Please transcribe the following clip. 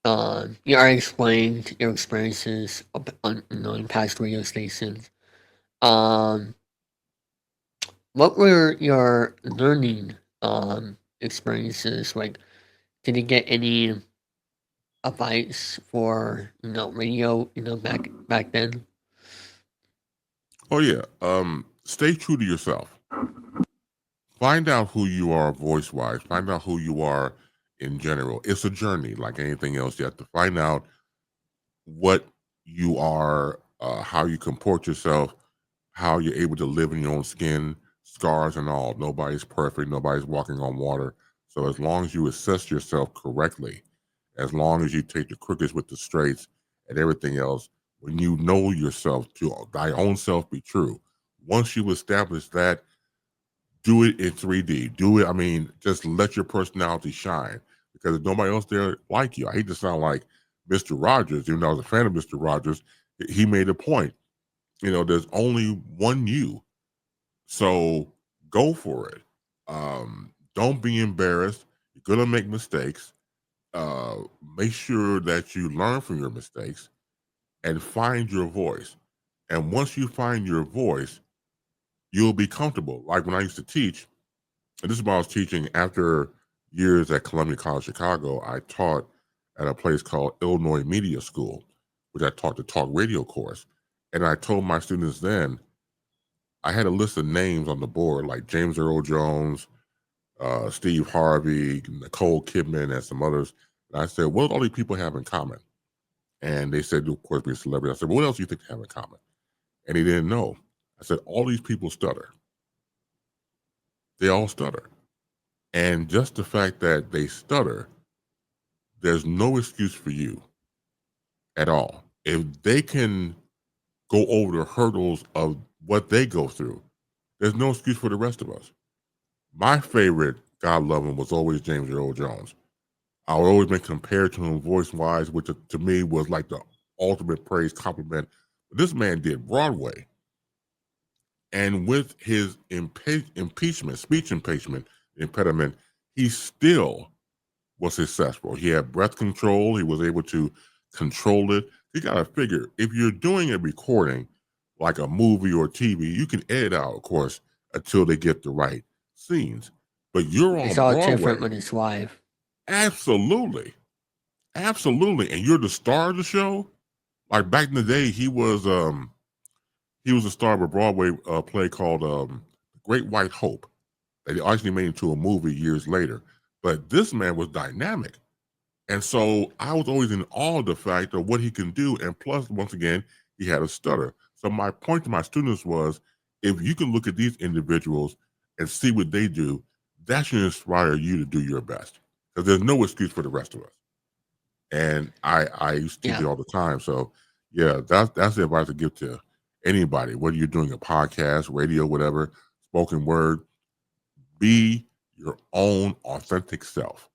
You already explained your experiences on in past radio stations. Um, what were your learning experiences like? Did you get any advice for radio back then? Oh yeah. Stay true to yourself. Find out who you are voice wise. Find out who you are in general. It's a journey like anything else. You have to find out what you are, how you comport yourself, how you're able to live in your own skin, scars and all. Nobody's perfect. Nobody's walking on water. So as long as you assess yourself correctly, as long as you take the crookeds with the straights and everything else, when you know yourself to thy own self be true, once you establish that, do it in 3D. Do it. I mean, just let your personality shine because there's nobody else there like you. I hate to sound like Mr. Rogers, even though I was a fan of Mr. Rogers. He made a point. There's only one you. So go for it. Don't be embarrassed. You're going to make mistakes. Uh, Make sure that you learn from your mistakes and find your voice. And once you find your voice, you'll be comfortable. Like when I used to teach, and this is what I was teaching after years at Columbia College Chicago. I taught at a place called Illinois Media School, which I taught the talk radio course. And I told my students then, I had a list of names on the board like James Earl Jones, Steve Harvey, Nicole Kidman, and some others. And I said, what do all these people have in common? And they said, of course, be a celebrity. I said, well, what else do you think they have in common? And he didn't know. I said, all these people stutter. They all stutter. And just the fact that they stutter, there's no excuse for you at all. If they can go over the hurdles of what they go through, there's no excuse for the rest of us. My favorite, God love him, was always James Earl Jones. I would always been compared to him voice wise, which to me was like the ultimate praise compliment. But this man did Broadway. And with his impeachment, speech impeachment, impediment, he still was successful. He had breath control. He was able to control it. You got to figure if you're doing a recording like a movie or TV, you can edit out, of course, until they get the right scenes. But you're It's on all Broadway. different when it's live. Absolutely. Absolutely. And you're the star of the show. Like back in the day, he was a star of a Broadway play called Great White Hope. They actually made into a movie years later. But this man was dynamic. And so I was always in awe of the fact of what he can do. And plus, once again, he had a stutter. So my point to my students was, if you can look at these individuals and see what they do, that should inspire you to do your best. Because there's no excuse for the rest of us. And I used to teach Yeah. it all the time. So yeah, that's the advice I give to anybody, whether you're doing a podcast, radio, whatever, spoken word, be your own authentic self.